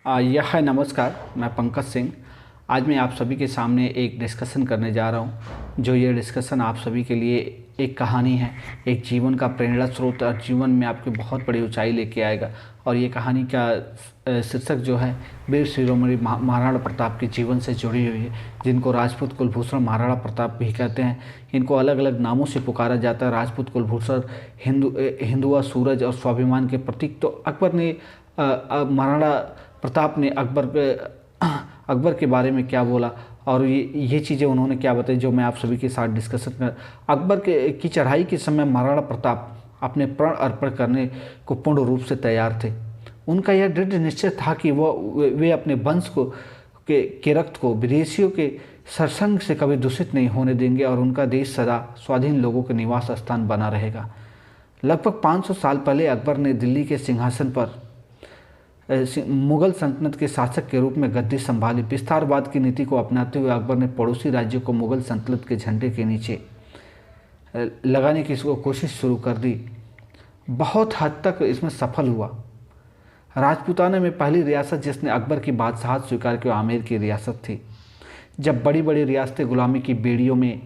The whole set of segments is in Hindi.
यह है नमस्कार। मैं पंकज सिंह। आज मैं आप सभी के सामने एक डिस्कशन करने जा रहा हूं, जो ये डिस्कशन आप सभी के लिए एक कहानी है, एक जीवन का प्रेरणा स्रोत और जीवन में आपकी बहुत बड़ी ऊंचाई लेके आएगा। और ये कहानी का शीर्षक जो है वीर शिरोमणि महाराणा प्रताप के जीवन से जुड़ी हुई है, जिनको राजपूत कुलभूषण महाराणा प्रताप भी कहते हैं। इनको अलग अलग नामों से पुकारा जाता है। राजपूत कुलभूषण, हिंदुआ सूरज और स्वाभिमान के प्रतीक। तो अकबर ने महाराणा प्रताप ने अकबर के बारे में क्या बोला और ये चीज़ें उन्होंने क्या बताई, जो मैं आप सभी के साथ डिस्कशन कर। अकबर की चढ़ाई के समय महाराणा प्रताप अपने प्राण अर्पण करने को पूर्ण रूप से तैयार थे। उनका यह दृढ़ निश्चय था कि वे अपने वंश के रक्त को विदेशियों के सरसंग से कभी दूषित नहीं होने देंगे और उनका देश सदा स्वाधीन लोगों के निवास स्थान बना रहेगा। लगभग 500 साल पहले अकबर ने दिल्ली के सिंहासन पर मुगल सल्तनत के शासक के रूप में गद्दी संभाली। विस्तारवाद की नीति को अपनाते हुए अकबर ने पड़ोसी राज्यों को मुगल सल्तनत के झंडे के नीचे लगाने की कोशिश शुरू कर दी। बहुत हद तक इसमें सफल हुआ। राजपूताना में पहली रियासत जिसने अकबर की बादशाहत स्वीकार की आमेर की रियासत थी। जब बड़ी बड़ी रियासतें गुलामी की बेड़ियों में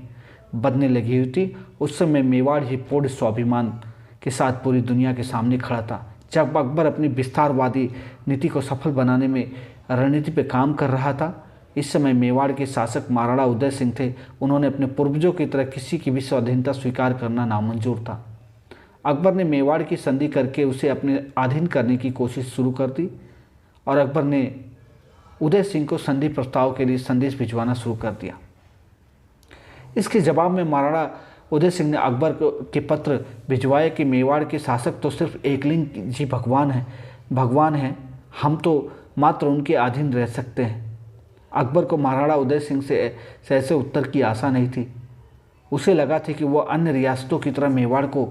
बदने लगी हुई थी, उस समय मेवाड़ ही पूर्ण स्वाभिमान के साथ पूरी दुनिया के सामने खड़ा था। जब अकबर अपनी विस्तारवादी नीति को सफल बनाने में रणनीति पर काम कर रहा था, इस समय मेवाड़ के शासक महाराणा उदय सिंह थे। उन्होंने अपने पूर्वजों की तरह किसी की भी स्वाधीनता स्वीकार करना नामंजूर था। अकबर ने मेवाड़ की संधि करके उसे अपने अधीन करने की कोशिश शुरू कर दी और अकबर ने उदय सिंह को संधि प्रस्ताव के लिए संदेश भिजवाना शुरू कर दिया। इसके जवाब में महाराणा उदय सिंह ने अकबर के पत्र भिजवाए कि मेवाड़ के शासक तो सिर्फ एकलिंग जी भगवान हैं, हम तो मात्र उनके अधीन रह सकते हैं। अकबर को महाराणा उदय सिंह से ऐसे उत्तर की आशा नहीं थी। उसे लगा था कि वह अन्य रियासतों की तरह मेवाड़ को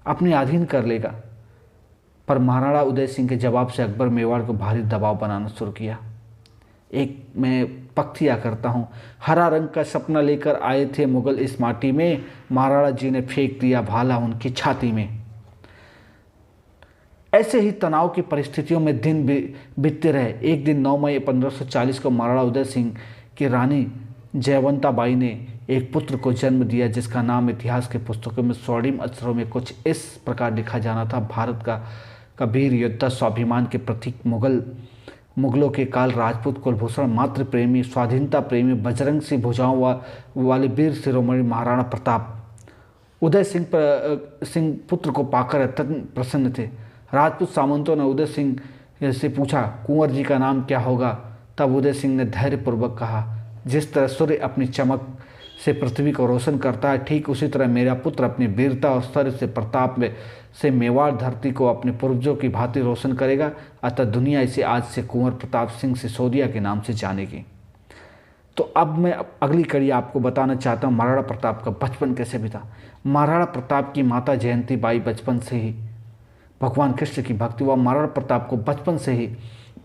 अपने अधीन कर लेगा, पर महाराणा उदय सिंह के जवाब से अकबर मेवाड़ को भारी दबाव बनाना शुरू किया। एक मैं पख्तिया करता हूँ, हरा रंग का सपना लेकर आए थे मुगल इस माटी में, महाराणा जी ने फेंक दिया भाला उनकी छाती में। ऐसे ही तनाव की परिस्थितियों में दिन बीतते रहे। एक दिन 9 मई 1540 को महाराणा उदय सिंह की रानी जयवंता बाई ने एक पुत्र को जन्म दिया, जिसका नाम इतिहास के पुस्तकों में स्वर्णिम अक्षरों में कुछ इस प्रकार लिखा जाना था। भारत का वीर योद्धा, स्वाभिमान के प्रतीक, मुगलों के काल राजपूत कुलभूषण, मातृ प्रेमी, स्वाधीनता प्रेमी, बजरंग सी भुजाओं वाले वीर शिरोमणि महाराणा प्रताप। उदय सिंह पुत्र को पाकर अत्यंत प्रसन्न थे। राजपूत सामंतों ने उदय सिंह से पूछा, कुंवर जी का नाम क्या होगा? तब उदय सिंह ने धैर्यपूर्वक कहा, जिस तरह सूर्य अपनी चमक से पृथ्वी को रोशन करता है, ठीक उसी तरह मेरा पुत्र अपनी वीरता और शौर्य से प्रताप से मेवाड़ धरती को अपने पूर्वजों की भांति रोशन करेगा। अतः दुनिया इसे आज से कुंवर प्रताप सिंह सिसोदिया के नाम से जानेगी। तो अब मैं अगली कड़ी आपको बताना चाहता हूँ महाराणा प्रताप का बचपन कैसे बीता। महाराणा प्रताप की माता जयंती बाई बचपन से ही भगवान कृष्ण की भक्ति व महाराणा प्रताप को बचपन से ही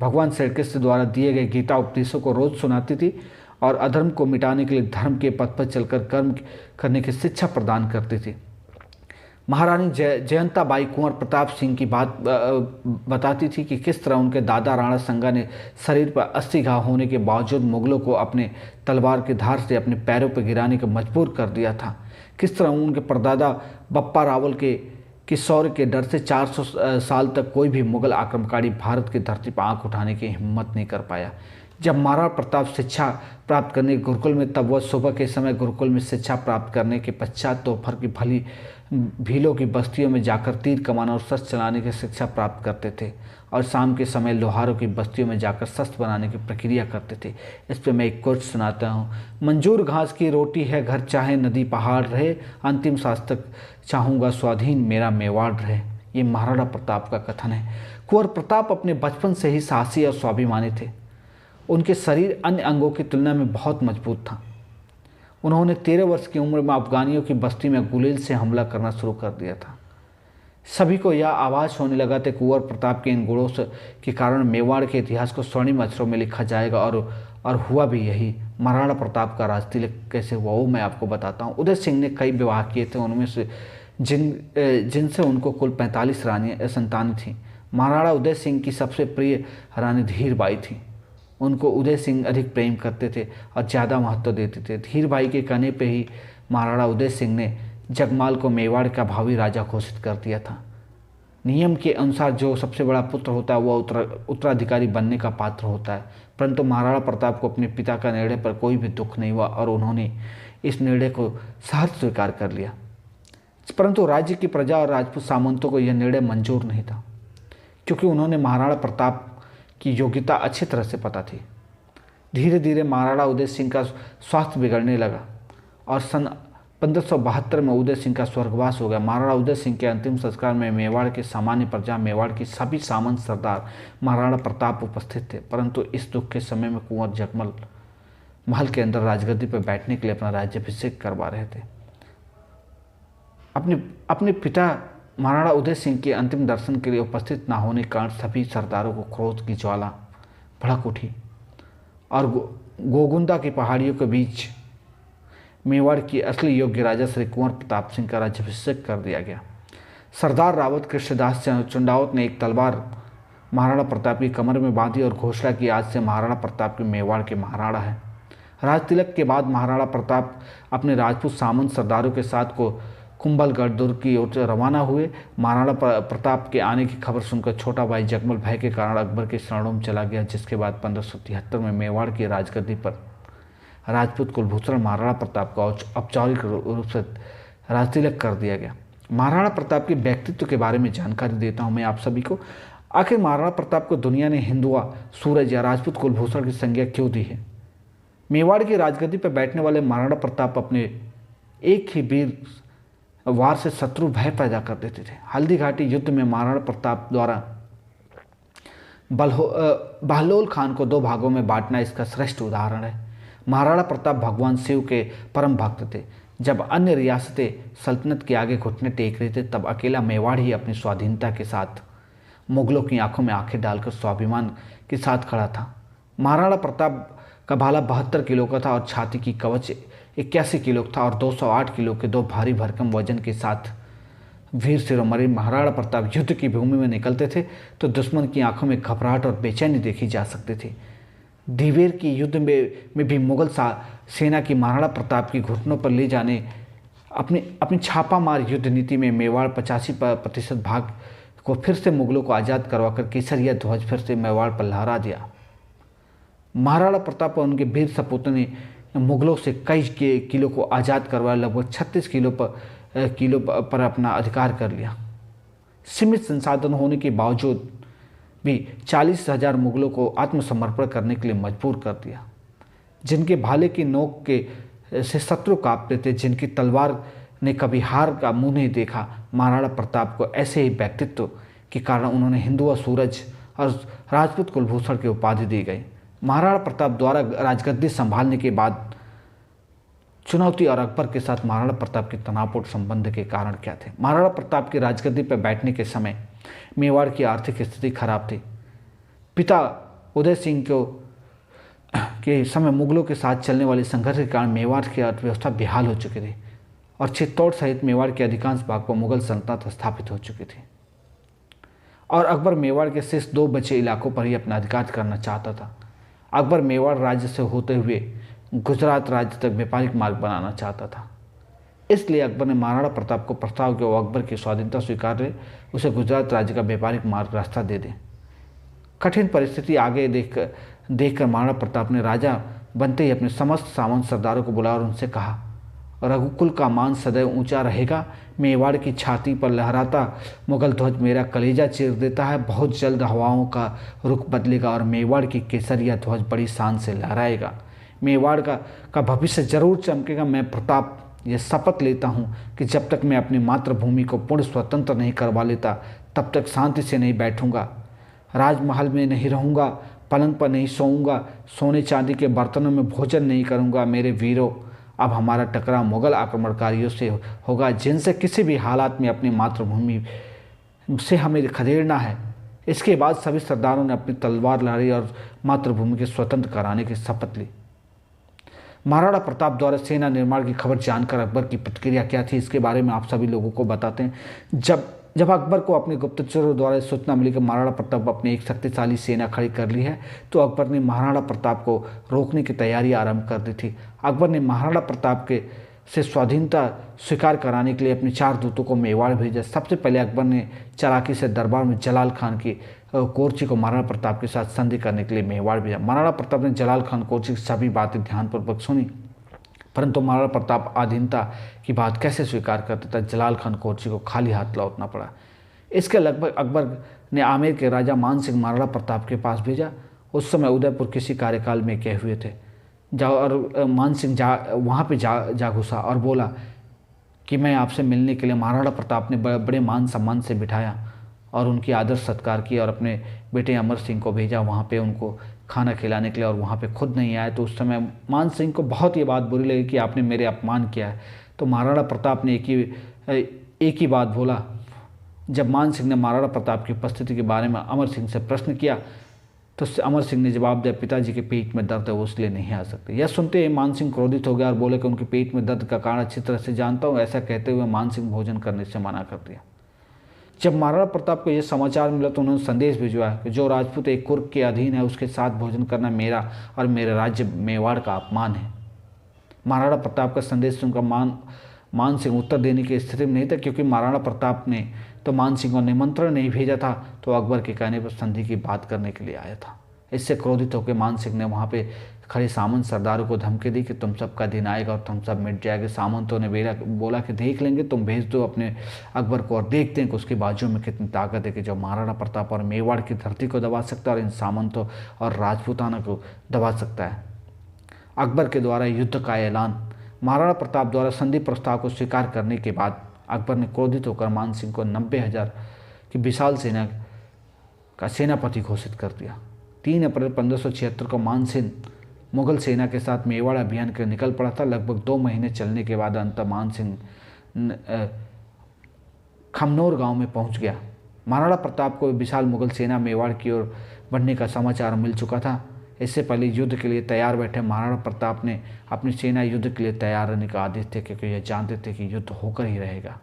भगवान श्री कृष्ण द्वारा दिए गए गीता उपदेशों को रोज सुनाती थी और अधर्म को मिटाने के लिए धर्म के पथ पर चलकर कर्म करने की शिक्षा प्रदान करती थी। महारानी जयंता बाई कुंवर प्रताप सिंह की बात बताती थी कि किस तरह उनके दादा राणा संगा ने शरीर पर 80 घाव होने के बावजूद मुगलों को अपने तलवार की धार से अपने पैरों पर गिराने को मजबूर कर दिया था। किस तरह उनके परदादा बप्पा रावल के शौर्य के डर से 400 साल तक कोई भी मुगल आक्रमणकारी भारत की धरती पर आंख उठाने की हिम्मत नहीं कर पाया। जब महाराणा प्रताप शिक्षा प्राप्त करने गुरुकुल में, तब वह सुबह के समय गुरुकुल में शिक्षा प्राप्त करने के पश्चात दोपहर की भीलों की बस्तियों में जाकर तीर कमाना और शस्त्र चलाने की शिक्षा प्राप्त करते थे और शाम के समय लोहारों की बस्तियों में जाकर शस्त्र बनाने की प्रक्रिया करते थे। इस पर मैं एक कोट सुनाता हूँ। मंजूर घास की रोटी है घर चाहे नदी पहाड़ रहे, अंतिम सांस तक चाहूँगा स्वाधीन मेरा मेवाड़ रहे। ये महाराणा प्रताप का कथन है। कुंवर प्रताप अपने बचपन से ही साहसी और स्वाभिमानी थे। उनके शरीर अन्य अंगों की तुलना में बहुत मजबूत था। उन्होंने 13 वर्ष की उम्र में अफगानियों की बस्ती में गुलेल से हमला करना शुरू कर दिया था। सभी को यह आभास होने लगा था कुंवर प्रताप के इन गुणों के कारण मेवाड़ के इतिहास को स्वर्णिम अक्षरों में लिखा जाएगा और हुआ भी यही। महाराणा प्रताप का राजतिलक कैसे हुआ वो मैं आपको बताता हूँ। उदय सिंह ने कई विवाह किए थे, उनमें से जिनसे उनको कुल 45 रानियाँ संतानें थीं। महाराणा उदय सिंह की सबसे प्रिय रानी धीरबाई थी। उनको उदय सिंह अधिक प्रेम करते थे और ज़्यादा महत्व देते थे। धीरबाई के कहने पे ही महाराणा उदय सिंह ने जगमाल को मेवाड़ का भावी राजा घोषित कर दिया था। नियम के अनुसार जो सबसे बड़ा पुत्र होता है वह उत्तराधिकारी बनने का पात्र होता है, परंतु महाराणा प्रताप को अपने पिता का निर्णय पर कोई भी दुख नहीं हुआ और उन्होंने इस निर्णय को सहर्ष स्वीकार कर लिया। परंतु राज्य की प्रजा और राजपूत सामंतों को यह निर्णय मंजूर नहीं था, क्योंकि उन्होंने महाराणा प्रताप की योग्यता अच्छी तरह से पता थी। धीरे धीरे महाराणा उदय सिंह का स्वास्थ्य बिगड़ने लगा और सन 1572 में उदय सिंह का स्वर्गवास हो गया। महाराणा उदय सिंह के अंतिम संस्कार में मेवाड़ के सामान्य प्रजा, मेवाड़ की सभी सामंत सरदार, महाराणा प्रताप उपस्थित थे, परंतु इस दुख के समय में कुंवर जगमल महल के अंदर राजगद्दी पर बैठने के लिए अपना राज्याभिषेक करवा रहे थे। अपने पिता महाराणा उदय सिंह के अंतिम दर्शन के लिए उपस्थित न होने के कारण सभी सरदारों को क्रोध की ज्वाला भड़क उठी और गोगुंदा की पहाड़ियों के बीच मेवाड़ की असली योग्य राजा श्री कुंवर प्रताप सिंह का राज्याभिषेक कर दिया गया। सरदार रावत कृष्णदास चंडावत ने एक तलवार महाराणा प्रताप की कमर में बांधी और घोषणा की, आज से महाराणा प्रताप के मेवाड़ के महाराणा है। राज तिलक के बाद महाराणा प्रताप अपने राजपूत सामंत सरदारों के साथ को कुंभलगढ़ दुर्ग की ओर रवाना हुए। महाराणा प्रताप के आने की खबर सुनकर छोटा भाई जगमल भय के कारण अकबर के शरणों में चला गया, जिसके बाद 1573 में मेवाड़ की राजगद्दी पर राजपूत कुलभूषण महाराणा प्रताप का औपचारिक रूप से राजतिलक कर दिया गया। महाराणा प्रताप के व्यक्तित्व के बारे में जानकारी देता हूँ मैं आप सभी को। आखिर महाराणा प्रताप को दुनिया ने हिंदुआ, सूरज या राजपूत कुलभूषण की संज्ञा क्यों दी है? मेवाड़ की राजगद्दी पर बैठने वाले महाराणा प्रताप अपने एक ही वीर वार से शत्रु भय पैदा कर देते थे। हल्दी घाटी युद्ध में महाराणा प्रताप द्वारा बहलोल खान को 2 भागों में बांटना इसका श्रेष्ठ उदाहरण है। महाराणा प्रताप भगवान शिव के परम भक्त थे। जब अन्य रियासतें सल्तनत के आगे घुटने टेक रहे थे, तब अकेला मेवाड़ ही अपनी स्वाधीनता के साथ मुगलों की आंखों में आंखें डालकर स्वाभिमान के साथ खड़ा था। महाराणा प्रताप का भाला 72 किलो का था और छाती की कवच 81 किलो था और 208 किलो के 2 भारी भरकम वजन के साथ वीर शिरोमणि महाराणा प्रताप युद्ध की भूमि में निकलते थे तो दुश्मन की आंखों में घबराहट और बेचैनी देखी जा सकती थी। दिवेर की युद्ध में भी मुगल सेना की महाराणा प्रताप की घुटनों पर ले जाने अपनी छापामार युद्ध नीति में मेवाड़ 85% भाग को फिर से मुगलों को आज़ाद करवाकर केसरिया ध्वज फिर से मेवाड़ पर लहरा दिया। महाराणा प्रताप और उनके वीर सपूतों ने मुगलों से कई किलो को आज़ाद करवाया, लगभग 36 किलो पर अपना अधिकार कर लिया। सीमित संसाधन होने के बावजूद भी 40,000 मुगलों को आत्मसमर्पण करने के लिए मजबूर कर दिया। जिनके भाले की नोक से शत्रु कांपते थे, जिनकी तलवार ने कभी हार का मुंह नहीं देखा, महाराणा प्रताप को ऐसे ही व्यक्तित्व के कारण उन्होंने हिंदुआ, सूरज और राजपूत कुलभूषण की उपाधि दी गई। महाराणा प्रताप द्वारा राजगद्दी संभालने के बाद चुनौती और अकबर के साथ महाराणा प्रताप के तनावपूर्ण संबंध के कारण क्या थे? महाराणा प्रताप की राजगद्दी पर बैठने के समय मेवाड़ की आर्थिक स्थिति खराब थी। पिता उदय सिंह के समय मुगलों के साथ चलने वाले संघर्ष के कारण मेवाड़ की अर्थव्यवस्था बेहाल हो चुकी थी और चित्तौड़ सहित मेवाड़ के अधिकांश भाग पर मुगल सल्तनत स्थापित हो चुकी थी और अकबर मेवाड़ के शेष 2 बचे इलाकों पर ही अपना अधिकार करना चाहता था। अकबर मेवाड़ राज्य से होते हुए गुजरात राज्य तक व्यापारिक मार्ग बनाना चाहता था। इसलिए अकबर ने महाराणा प्रताप को प्रस्ताव किया वो अकबर की स्वाधीनता स्वीकार ले, उसे गुजरात राज्य का व्यापारिक मार्ग रास्ता दे दे। कठिन परिस्थिति आगे देखकर महाराणा प्रताप ने राजा बनते ही अपने समस्त सामंत सरदारों को बुलाया और उनसे कहा, रघुकुल का मान सदैव ऊंचा रहेगा। मेवाड़ की छाती पर लहराता मुगल ध्वज मेरा कलेजा चीर देता है। बहुत जल्द हवाओं का रुख बदलेगा और मेवाड़ की केसरिया ध्वज बड़ी शान से लहराएगा। मेवाड़ का भविष्य जरूर चमकेगा। मैं प्रताप यह शपथ लेता हूँ कि जब तक मैं अपनी मातृभूमि को पूर्ण स्वतंत्र नहीं करवा लेता, तब तक शांति से नहीं बैठूंगा, राजमहल में नहीं रहूँगा, पलंग पर नहीं सोऊंगा, सोने चांदी के बर्तनों में भोजन नहीं करूँगा। मेरे वीरों, अब हमारा टकराव मुगल आक्रमणकारियों से होगा, जिनसे किसी भी हालात में अपनी मातृभूमि से हमें खदेड़ना है। इसके बाद सभी सरदारों ने अपनी तलवार लहराई और मातृभूमि के स्वतंत्र कराने की शपथ ली। महाराणा प्रताप द्वारा सेना निर्माण की खबर जानकर अकबर की प्रतिक्रिया क्या थी, इसके बारे में आप सभी लोगों को बताते हैं। जब जब अकबर को अपने गुप्तचरों द्वारा सूचना मिली कि महाराणा प्रताप अपनी एक शक्तिशाली सेना खड़ी कर ली है, तो अकबर ने महाराणा प्रताप को रोकने की तैयारी आरंभ कर दी थी। अकबर ने महाराणा प्रताप के से स्वाधीनता स्वीकार कराने के लिए अपने 4 दूतों को मेवाड़ भेजा। सबसे पहले अकबर ने चालाकी से दरबार में जलाल खान की कोर्ची को महाराणा प्रताप के साथ संधि करने के लिए मेवाड़ भेजा। महाराणा प्रताप ने जलाल खान कोर्ची की सभी बातें ध्यानपूर्वक सुनी, परंतु महाराणा प्रताप आधीनता की बात कैसे स्वीकार कर देता। जलाल खान कोर्ची को खाली हाथ लौटना पड़ा। इसके लगभग अकबर ने आमेर के राजा मान सिंह महाराणा प्रताप के पास भेजा। उस समय उदयपुर किसी कार्यकाल में गए हुए थे। और मान सिंह वहाँ पे जा घुसा और बोला कि मैं आपसे मिलने के लिए। महाराणा प्रताप ने बड़े मान सम्मान से बिठाया और उनकी आदर सत्कार किया और अपने बेटे अमर सिंह को भेजा वहाँ पे उनको खाना खिलाने के लिए, और वहाँ पे खुद नहीं आए। तो उस समय मान सिंह को बहुत ये बात बुरी लगी कि आपने मेरे अपमान किया है। तो महाराणा प्रताप ने एक ही बात बोला। जब मान सिंह ने महाराणा प्रताप की उपस्थिति के बारे में अमर सिंह से प्रश्न किया, तो अमर सिंह ने जवाब दिया, पिताजी के पेट में दर्द है, वो इसलिए नहीं आ सकते। यह सुनते ही मान सिंह क्रोधित हो गया और बोले कि उनके पेट में दर्द का कारण अच्छी तरह से जानता हूँ। ऐसा कहते हुए मान सिंह भोजन करने से मना कर दिया। जब महाराणा प्रताप को यह समाचार मिला तो उन्होंने संदेश भिजवाया कि जो राजपूत एक कुर्क के अधीन है उसके साथ भोजन करना मेरा और मेरे राज्य मेवाड़ का अपमान है। महाराणा प्रताप का संदेश सुनकर मान सिंह उत्तर देने की स्थिति में नहीं था, क्योंकि महाराणा प्रताप ने तो मान सिंह को निमंत्रण नहीं भेजा था, तो अकबर के कहने पर संधि की बात करने के लिए आया था। इससे क्रोधित होकर मान सिंह ने वहाँ पे खड़े सामंत सरदारों को धमकी दी कि तुम सबका दिन आएगा और तुम सब मिट जाएंगे। सामंतों ने बोला कि देख लेंगे, तुम भेज दो अपने अकबर को और देखते हैं कि उसकी बाजू में कितनी ताकत है कि जो महाराणा प्रताप और मेवाड़ की धरती को दबा सकता है और इन सामंतों और राजपूताना को दबा सकता है। अकबर के द्वारा युद्ध का ऐलान। महाराणा प्रताप द्वारा संधि प्रस्ताव को स्वीकार करने के बाद अकबर ने क्रोधित होकर मान सिंह को 90,000 की विशाल सेना का सेनापति घोषित कर दिया। 3 अप्रैल 1576 को मान सिंह मुगल सेना के साथ मेवाड़ अभियान के निकल पड़ा था। लगभग 2 महीने चलने के बाद अंत मान सिंह खमनोर गांव में पहुंच गया। महाराणा प्रताप को विशाल मुगल सेना मेवाड़ की ओर बढ़ने का समाचार मिल चुका था। इससे पहले युद्ध के लिए तैयार बैठे महाराणा प्रताप ने अपनी सेना युद्ध के लिए तैयार रहने का आदेश थे, क्योंकि यह जानते थे कि युद्ध होकर ही रहेगा।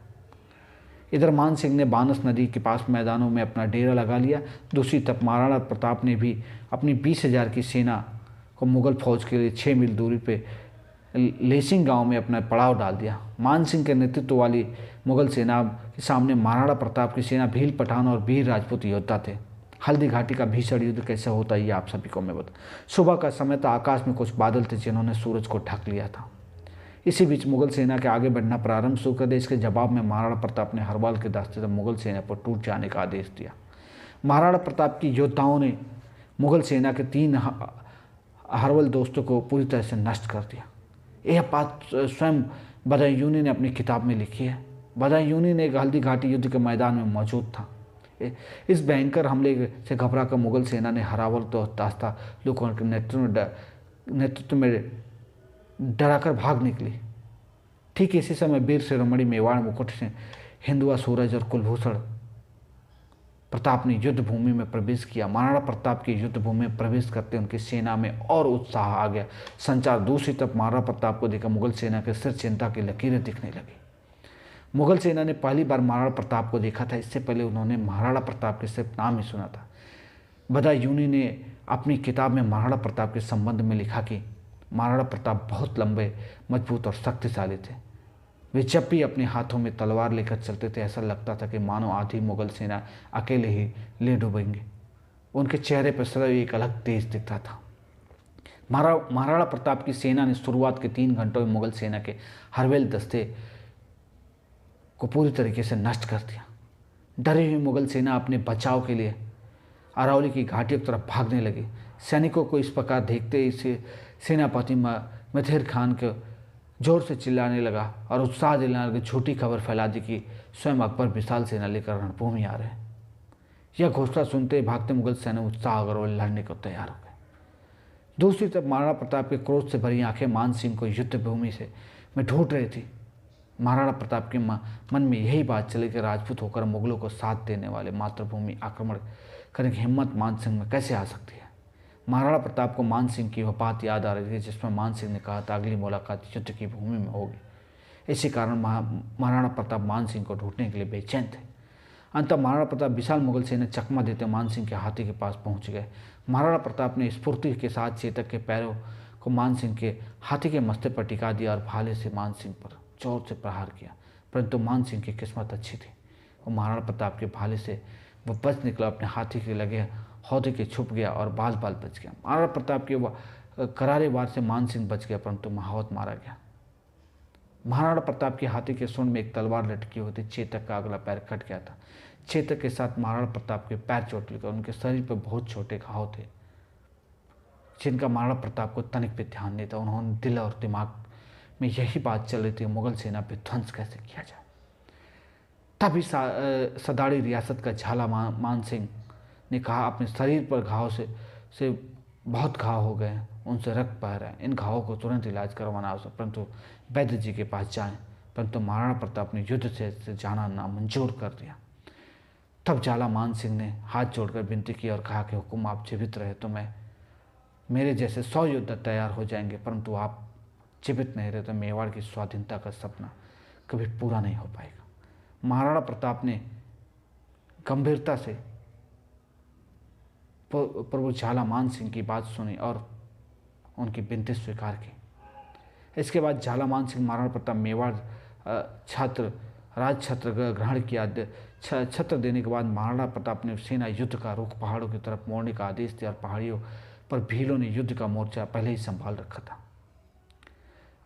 इधर मान सिंह ने बानस नदी के पास मैदानों में अपना डेरा लगा लिया। दूसरी तरफ महाराणा प्रताप ने भी अपनी 20,000 की सेना को मुगल फौज के लिए 6 मील दूरी पे लेसिंग गांव में अपना पड़ाव डाल दिया। मान सिंह के नेतृत्व वाली मुगल सेना के सामने महाराणा प्रताप की सेना भील पठान और वीर राजपूत योद्धा थे। हल्दी घाटी का भीषण युद्ध कैसे होता है ये आप सभी को मैं बता। सुबह का समय था, आकाश में कुछ बादल थे जिन्होंने सूरज को ढक लिया था। इसी बीच मुगल सेना के आगे बढ़ना प्रारंभ शुरू कर दिया। इसके जवाब में महाराणा प्रताप ने हरवाल के रास्ते से मुगल सेना पर टूट जाने का आदेश दिया। महाराणा प्रताप की योद्धाओं ने मुगल सेना के 3 हरवल दोस्तों को पूरी तरह से नष्ट कर दिया। यह बात स्वयं बदायूनी ने अपनी किताब में लिखी है। बदायूनी ने हल्दी घाटी युद्ध के मैदान में मौजूद था। इस भयंकर हमले से घबराकर मुगल सेना ने हरावल तो दास्ता लोगों के नेतृत्व में डराकर भाग निकली। ठीक इसी समय वीर शिरोमणि मेवाड़ मुकुट से हिंदुआ सूरज और कुलभूषण प्रताप ने युद्ध भूमि में प्रवेश किया। महाराणा प्रताप की युद्ध भूमि में प्रवेश करते उनकी सेना में और उत्साह आ गया। संचार दूसरी तरफ महाराणा प्रताप को देखकर मुगल सेना के सिर चिंता की लकीरें दिखने लगी। मुगल सेना ने पहली बार महाराणा प्रताप को देखा था। इससे पहले उन्होंने महाराणा प्रताप के सिर्फ नाम ही सुना था। बदायूनी ने अपनी किताब में महाराणा प्रताप के संबंध में लिखा कि महाराणा प्रताप बहुत लंबे, मजबूत और शक्तिशाली थे। वे जब भी अपने हाथों में तलवार लेकर चलते थे ऐसा लगता था कि मानो आधी मुगल सेना अकेले ही ले डूबेंगे। उनके चेहरे पर सदैव एक अलग तेज दिखता था। महाराणा प्रताप की सेना ने शुरुआत के 3 घंटों में मुगल सेना के हरवेल दस्ते को पूरी तरीके से नष्ट कर दिया। डरी हुई मुगल सेना अपने बचाव के लिए अरावली की घाटियों की तरफ भागने लगी। सैनिकों को इस प्रकार देखते ही सेनापति मथेर खान को जोर से चिल्लाने लगा और उत्साह दिलाने लगी, झूठी खबर फैला दी कि स्वयं अकबर विशाल सेना लेकर रणभूमि आ रहे हैं। यह घोषणा सुनते ही भागते मुगल सेना उत्साह और लड़ने को तैयार हो गए। दूसरी तरफ महाराणा प्रताप के क्रोध से भरी आंखें मान सिंह को युद्ध भूमि में ढूंढ रही थी। महाराणा प्रताप के मन में यही बात चली कि राजपूत होकर मुगलों को साथ देने वाले मातृभूमि आक्रमण करने की हिम्मत मान सिंह में कैसे आ सकती है। महाराणा प्रताप को मान सिंह की वह बात याद आ रही थी जिसमें मान सिंह ने कहा था अगली मुलाकात युद्ध की भूमि में होगी। इसी कारण महाराणा प्रताप मान सिंह को ढूंढने के लिए बेचैन थे। अंततः महाराणा प्रताप विशाल मुगल सेना चकमा देते मानसिंह के हाथी के पास पहुंच गए। महाराणा प्रताप ने स्फूर्ति के साथ चेतक के पैरों को मानसिंह के हाथी के मस्ते पर टिका दिया और भाले से मानसिंह पर जोर से प्रहार किया। परंतु मानसिंह की किस्मत अच्छी थी और महाराणा प्रताप के भाले से वह बच निकला, अपने हाथी के लगे हौदे के छुप गया और बाल बाल बच गया। महाराणा प्रताप के करारे वार से मानसिंह बच गया, परंतु महावत मारा गया। महाराणा प्रताप के हाथी के सूंड में एक तलवार लटकी हुई थी। चेतक का अगला पैर कट गया था। चेतक के साथ महाराणा प्रताप के पैर चोट लगे। उनके शरीर पर बहुत छोटे घाव थे जिनका महाराणा प्रताप को तनिक भी ध्यान नहीं था। उन्होंने दिल और दिमाग में यही बात चल रही थी, मुगल सेना पर ध्वंस कैसे किया जाए। तभी सदाड़ी रियासत का झाला मान सिंह ने कहा, अपने शरीर पर घाव से बहुत घाव हो गए हैं, उनसे रक्त बह रहा है, इन घावों को तुरंत इलाज करवाना आवश्यक, परंतु वैद्य जी के पास जाएं। परंतु महाराणा प्रताप ने युद्ध से जाना नामंजूर कर दिया। तब झाला मान सिंह ने हाथ जोड़कर विनती की और कहा कि हुकुम, आप जीवित रहे तो मैं मेरे जैसे 100 योद्धा तैयार हो जाएंगे, परंतु आप जीवित नहीं रहे तो मेवाड़ की स्वाधीनता का सपना कभी पूरा नहीं हो पाएगा। महाराणा प्रताप ने गंभीरता से प्रभु झाला मान सिंह की बात सुनी और उनकी विनती स्वीकार की। इसके बाद झाला मान सिंह महाराणा प्रताप मेवाड़ राज छत्र ग्रहण किया। छत्र देने के बाद महाराणा प्रताप ने सेना युद्ध का रुख पहाड़ों की तरफ मोड़ने का आदेश दिया और पहाड़ियों पर भीलों ने युद्ध का मोर्चा पहले ही संभाल रखा था।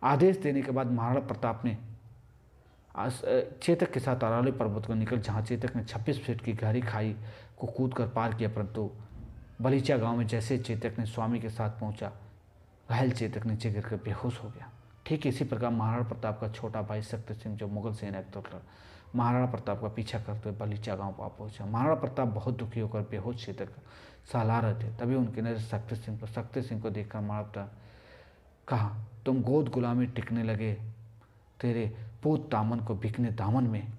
आदेश देने के बाद महाराणा प्रताप ने चेतक के साथ अरावली पर्वत को निकल, जहां चेतक ने 26 फीट की गहरी खाई को कूदकर पार किया, परंतु बलीचा गांव में जैसे चेतक ने स्वामी के साथ पहुंचा, घायल चेतक नीचे गिरकर बेहोश हो गया। ठीक इसी प्रकार महाराणा प्रताप का छोटा भाई शक्ति सिंह, जो मुगल सेना के तरफ महाराणा प्रताप का पीछा करते हुए बलीचा गांव पर पहुंचा। महाराणा प्रताप बहुत दुखी होकर बेहोश चेतक सहला रहे थे। तभी उनकी नजर शक्ति सिंह पर। शक्ति सिंह को देखकर महाराणा प्रताप कहा, तुम गोद गुलामी टिकने लगे, तेरे पूत दामन को बिकने दामन में,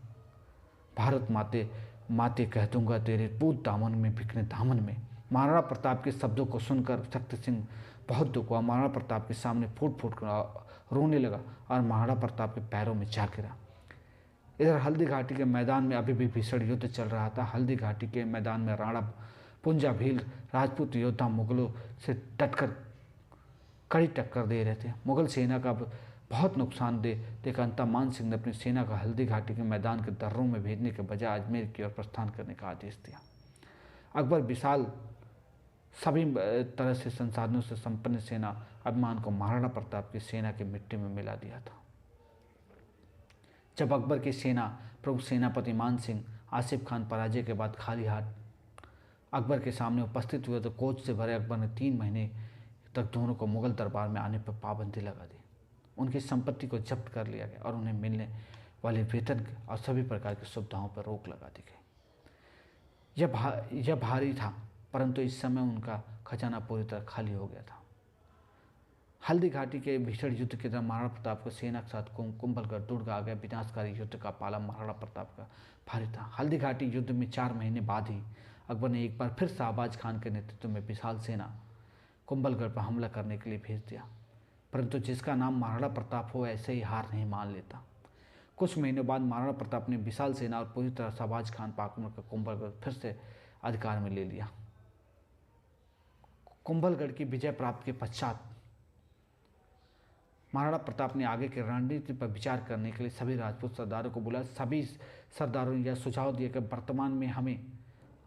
भारत माते माते कह दूंगा तेरे पूत दामन में बिकने दामन में। महाराणा प्रताप के शब्दों को सुनकर शक्ति सिंह बहुत दुख हुआ। महाराणा प्रताप के सामने फूट फूट कर रोने लगा और महाराणा प्रताप के पैरों में जा गिरा। इधर हल्दी घाटी के मैदान में अभी भी भीषण युद्ध चल रहा था। हल्दी घाटी के मैदान में राणा पुंजा भील राजपूत योद्धा मुगलों से डटकर कड़ी टक्कर दे रहे थे। मुगल सेना का बहुत नुकसान देखकर अंततः मान सिंह ने अपनी सेना का हल्दी घाटी के मैदान के दर्रों में भेजने के बजाय अजमेर की ओर प्रस्थान करने का आदेश दिया। अकबर विशाल सभी तरह से संसाधनों से संपन्न सेना अभिमान को महाराणा प्रताप की सेना की मिट्टी में मिला दिया था। जब अकबर की सेना प्रमुख सेनापति मान सिंह आसिफ खान पराजय के बाद खाली हाथ अकबर के सामने उपस्थित हुए तो कोच से भरे अकबर ने 3 महीने तक दोनों को मुगल दरबार में आने पर पाबंदी लगा दी। उनकी संपत्ति को जब्त कर लिया गया और उन्हें मिलने वाले वेतन और सभी प्रकार की सुविधाओं पर रोक लगा दी गई। यह भारी था, परंतु इस समय उनका खजाना पूरी तरह खाली हो गया था। हल्दी घाटी के भीषण युद्ध के दौरान महाराणा प्रताप को सेना के साथ कुंभलगढ़ दुर्ग आ गया। विनाशकारी युद्ध का पाला महाराणा प्रताप का भारी था। हल्दी घाटी युद्ध में 4 महीने बाद ही अकबर ने एक बार फिर शाहबाज खान के नेतृत्व में विशाल सेना कुंभलगढ़ पर हमला करने के लिए भेज दिया, परंतु जिसका नाम महाराणा प्रताप हो ऐसे ही हार नहीं मान लेता। कुछ महीनों बाद महाराणा प्रताप ने विशाल सेना और पूरी तरह शाहबाज खान पर आक्रमण कर कुंभलगढ़ फिर से अधिकार में ले लिया। कुंभलगढ़ की विजय प्राप्त के पश्चात महाराणा प्रताप ने आगे की रणनीति पर विचार करने के लिए सभी राजपूत सरदारों को बुलाया। सभी सरदारों ने यह सुझाव दिया कि वर्तमान में हमें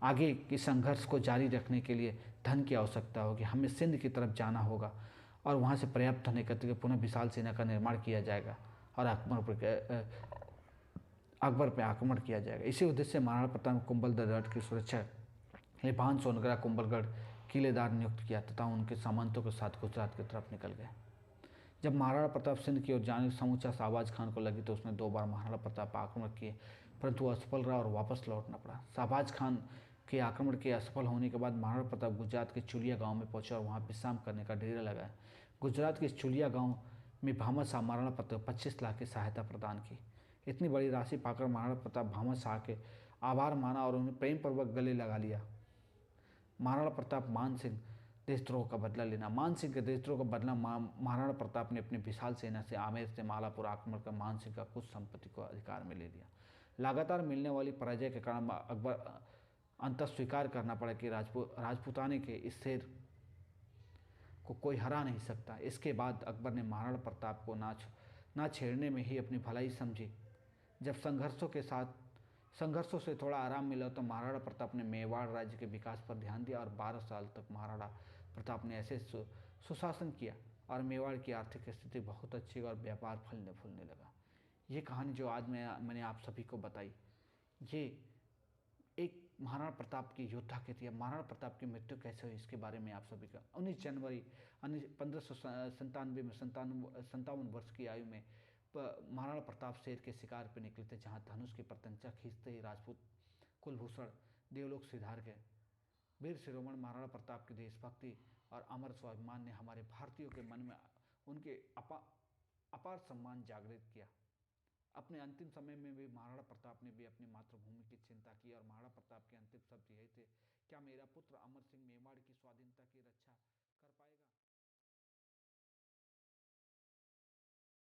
आगे के संघर्ष को जारी रखने के लिए धन की आवश्यकता होगी। हमें सिंध की तरफ जाना होगा और वहाँ से पर्याप्त धन एकत्र करके पुनः विशाल सेना का निर्माण किया जाएगा और अकबर पर आक्रमण किया जाएगा। इसी उद्देश्य से महाराणा प्रताप ने कुंभलगढ़ की सुरक्षा के लिए भान सोनगरा कुंभलगढ़ किलेदार नियुक्त किया तथा उनके सामंतों के साथ गुजरात की तरफ निकल गए। जब महाराणा प्रताप सिंध की ओर जाने समूचा शाहबाज खान को लगी तो उसने 2 बार महाराणा प्रताप पर आक्रमण किए, परंतु वह असफल रहा और वापस लौटना पड़ा। शाहबाज खान के आक्रमण के असफल होने के बाद महाराणा प्रताप गुजरात के चुलिया गांव में पहुंचा और वहां विश्राम करने का डेरा लगाया। गुजरात के चुलिया गांव में भामद शाह महाराणा प्रताप 25 लाख की सहायता प्रदान की। इतनी बड़ी राशि पाकर महाराणा प्रताप भामद शाह के आभार माना और उन्हें प्रेम पूर्वक गले लगा लिया। महाराणा प्रताप मान सिंह देशद्रोह का बदला लेना। मान सिंह के देशद्रोह का बदला महाराणा प्रताप ने अपनी विशाल सेना से आमेर से मालापुर आक्रमण कर मान सिंह का कुछ संपत्ति को अधिकार में ले लिया। लगातार मिलने वाली पराजय के कारण अकबर अंततः स्वीकार करना पड़ा कि राजपूताने के इस शेर को कोई हरा नहीं सकता। इसके बाद अकबर ने महाराणा प्रताप को ना छेड़ने में ही अपनी भलाई समझी। जब संघर्षों से थोड़ा आराम मिला तो महाराणा प्रताप ने मेवाड़ राज्य के विकास पर ध्यान दिया और 12 साल तक महाराणा प्रताप ने ऐसे सुशासन किया और मेवाड़ की आर्थिक स्थिति बहुत अच्छी और व्यापार फलने फूलने लगा। ये कहानी जो आज मैंने आप सभी को बताई, ये एक महाराणा प्रताप की योद्धा की थी। महाराणा प्रताप की मृत्यु कैसे हुई इसके बारे में आप सभी का 19 जनवरी 1597 में 57 वर्ष की आयु में महाराणा प्रताप शेर के शिकार पर निकले थे, जहां धनुष की प्रत्यंचा खींचते ही राजपूत कुलभूषण देवलोक सिधार गए। वीर शिरोमणि महाराणा प्रताप की देशभक्ति और अमर स्वाभिमान ने हमारे भारतीयों के मन में उनके अपार सम्मान जागृत किया। अपने अंतिम समय में भी महाराणा प्रताप ने भी अपनी मातृभूमि की चिंता की और महाराणा प्रताप के अंतिम शब्द यही थे, क्या मेरा पुत्र अमर सिंह मेवाड़ की स्वाधीनता की रक्षा कर पाएगा।